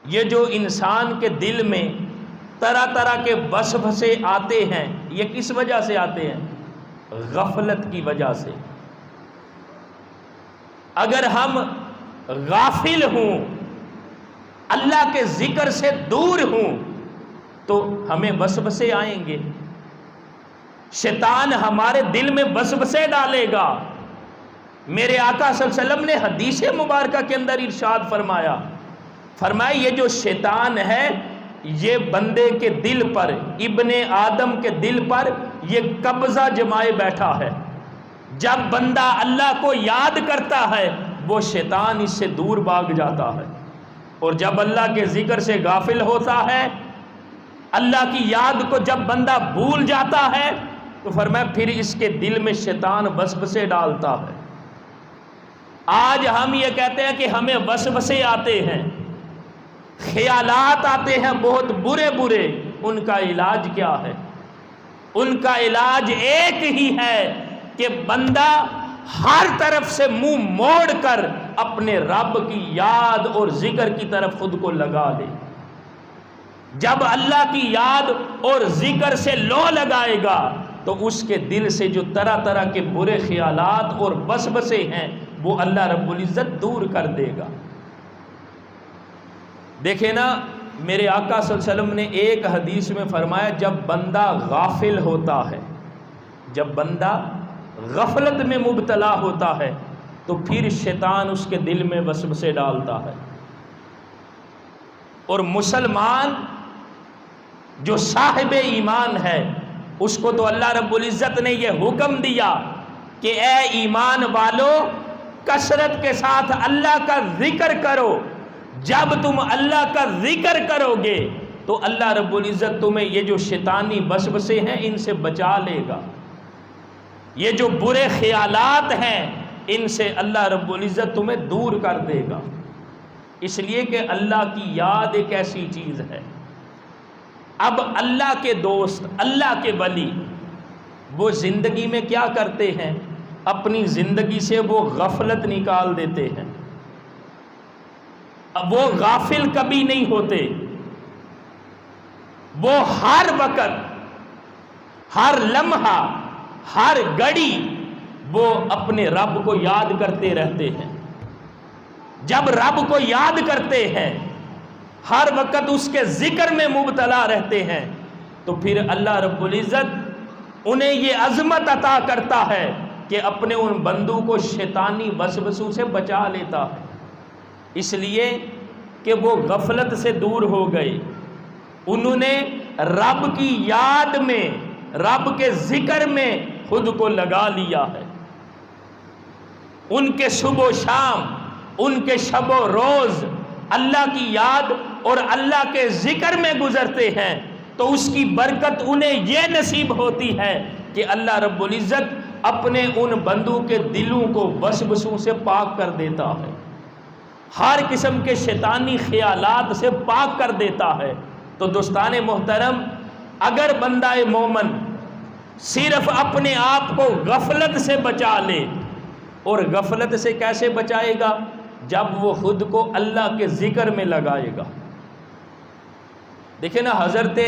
یہ جو انسان کے دل میں طرح طرح کے وسوسے آتے ہیں، یہ کس وجہ سے آتے ہیں؟ غفلت کی وجہ سے۔ اگر ہم غافل ہوں، اللہ کے ذکر سے دور ہوں، تو ہمیں وسوسے آئیں گے، شیطان ہمارے دل میں وسوسے ڈالے گا۔ میرے آقا صلی اللہ علیہ وسلم نے حدیث مبارکہ کے اندر ارشاد فرمایا یہ جو شیطان ہے یہ بندے کے دل پر، ابن آدم کے دل پر یہ قبضہ جمائے بیٹھا ہے۔ جب بندہ اللہ کو یاد کرتا ہے وہ شیطان اس سے دور بھاگ جاتا ہے، اور جب اللہ کے ذکر سے غافل ہوتا ہے، اللہ کی یاد کو جب بندہ بھول جاتا ہے، تو فرمایا پھر اس کے دل میں شیطان وسوسے ڈالتا ہے۔ آج ہم یہ کہتے ہیں کہ ہمیں وسوسے آتے ہیں، خیالات آتے ہیں بہت برے برے، ان کا علاج کیا ہے؟ ان کا علاج ایک ہی ہے کہ بندہ ہر طرف سے منہ موڑ کر اپنے رب کی یاد اور ذکر کی طرف خود کو لگا دے۔ جب اللہ کی یاد اور ذکر سے لو لگائے گا تو اس کے دل سے جو طرح طرح کے برے خیالات اور وسوسے ہیں وہ اللہ رب العزت دور کر دے گا۔ دیکھیں نا، میرے آقا صلی اللہ علیہ وسلم نے ایک حدیث میں فرمایا جب بندہ غافل ہوتا ہے، جب بندہ غفلت میں مبتلا ہوتا ہے تو پھر شیطان اس کے دل میں وسوسے ڈالتا ہے۔ اور مسلمان جو صاحب ایمان ہے اس کو تو اللہ رب العزت نے یہ حکم دیا کہ اے ایمان والو کثرت کے ساتھ اللہ کا ذکر کرو۔ جب تم اللہ کا ذکر کرو گے تو اللہ رب العزت تمہیں یہ جو شیطانی وسوسے ہیں ان سے بچا لے گا، یہ جو برے خیالات ہیں ان سے اللہ رب العزت تمہیں دور کر دے گا۔ اس لیے کہ اللہ کی یاد ایک ایسی چیز ہے۔ اب اللہ کے دوست، اللہ کے ولی، وہ زندگی میں کیا کرتے ہیں؟ اپنی زندگی سے وہ غفلت نکال دیتے ہیں۔ اب وہ غافل کبھی نہیں ہوتے، وہ ہر وقت، ہر لمحہ، ہر گھڑی وہ اپنے رب کو یاد کرتے رہتے ہیں۔ جب رب کو یاد کرتے ہیں، ہر وقت اس کے ذکر میں مبتلا رہتے ہیں، تو پھر اللہ رب العزت انہیں یہ عظمت عطا کرتا ہے کہ اپنے ان بندوں کو شیطانی وسوسوں سے بچا لیتا ہے۔ اس لیے کہ وہ غفلت سے دور ہو گئے، انہوں نے رب کی یاد میں، رب کے ذکر میں خود کو لگا لیا ہے۔ ان کے صبح و شام، ان کے شب و روز اللہ کی یاد اور اللہ کے ذکر میں گزرتے ہیں، تو اس کی برکت انہیں یہ نصیب ہوتی ہے کہ اللہ رب العزت اپنے ان بندوں کے دلوں کو وسوسوں سے پاک کر دیتا ہے، ہر قسم کے شیطانی خیالات سے پاک کر دیتا ہے۔ تو دوستان محترم، اگر بندہ مومن صرف اپنے آپ کو غفلت سے بچا لے، اور غفلت سے کیسے بچائے گا؟ جب وہ خود کو اللہ کے ذکر میں لگائے گا۔ دیکھیں نا، حضرت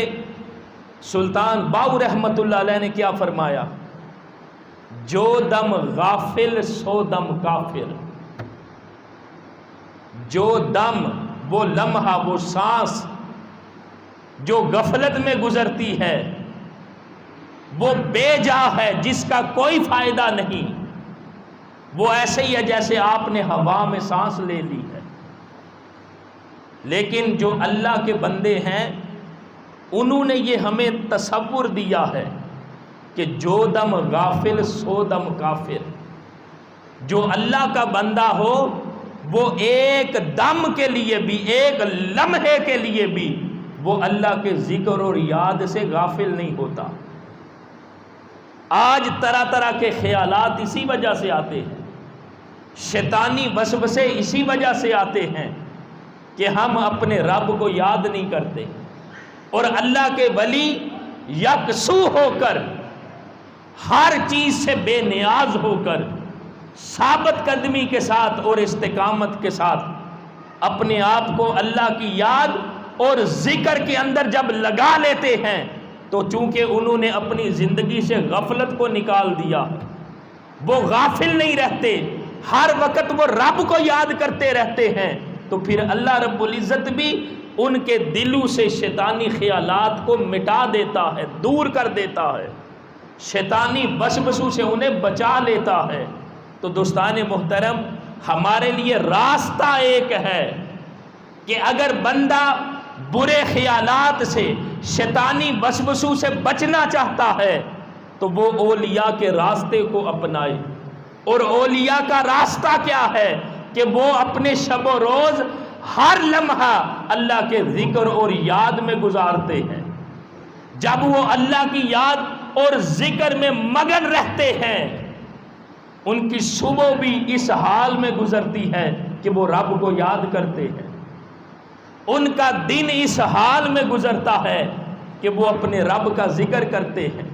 سلطان باؤ رحمت اللہ علیہ نے کیا فرمایا؟ جو دم غافل سو دم کافر۔ جو دم، وہ لمحہ، وہ سانس جو غفلت میں گزرتی ہے وہ بے جا ہے، جس کا کوئی فائدہ نہیں، وہ ایسے ہی ہے جیسے آپ نے ہوا میں سانس لے لی ہے۔ لیکن جو اللہ کے بندے ہیں انہوں نے یہ ہمیں تصور دیا ہے کہ جو دم غافل سو دم کافر۔ جو اللہ کا بندہ ہو وہ ایک دم کے لیے بھی، ایک لمحے کے لیے بھی وہ اللہ کے ذکر اور یاد سے غافل نہیں ہوتا۔ آج طرح طرح کے خیالات اسی وجہ سے آتے ہیں، شیطانی وسوسے اسی وجہ سے آتے ہیں کہ ہم اپنے رب کو یاد نہیں کرتے، اور اللہ کے ولی یکسو ہو کر، ہر چیز سے بے نیاز ہو کر، ثابت قدمی کے ساتھ اور استقامت کے ساتھ اپنے آپ کو اللہ کی یاد اور ذکر کے اندر جب لگا لیتے ہیں تو چونکہ انہوں نے اپنی زندگی سے غفلت کو نکال دیا، وہ غافل نہیں رہتے، ہر وقت وہ رب کو یاد کرتے رہتے ہیں، تو پھر اللہ رب العزت بھی ان کے دلوں سے شیطانی خیالات کو مٹا دیتا ہے، دور کر دیتا ہے، شیطانی وسوسوں سے انہیں بچا لیتا ہے۔ تو دوستان محترم، ہمارے لیے راستہ ایک ہے کہ اگر بندہ برے خیالات سے، شیطانی وسوسوں سے بچنا چاہتا ہے تو وہ اولیاء کے راستے کو اپنائے۔ اور اولیاء کا راستہ کیا ہے کہ وہ اپنے شب و روز ہر لمحہ اللہ کے ذکر اور یاد میں گزارتے ہیں۔ جب وہ اللہ کی یاد اور ذکر میں مگن رہتے ہیں، ان کی صبح بھی اس حال میں گزرتی ہے کہ وہ رب کو یاد کرتے ہیں، ان کا دن اس حال میں گزرتا ہے کہ وہ اپنے رب کا ذکر کرتے ہیں،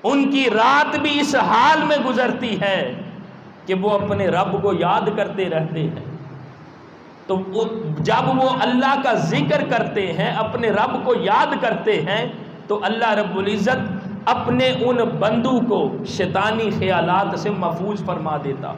ان کی رات بھی اس حال میں گزرتی ہے کہ وہ اپنے رب کو یاد کرتے رہتے ہیں۔ تو جب وہ اللہ کا ذکر کرتے ہیں، اپنے رب کو یاد کرتے ہیں، تو اللہ رب العزت اپنے ان بندوں کو شیطانی خیالات سے محفوظ فرما دیتا۔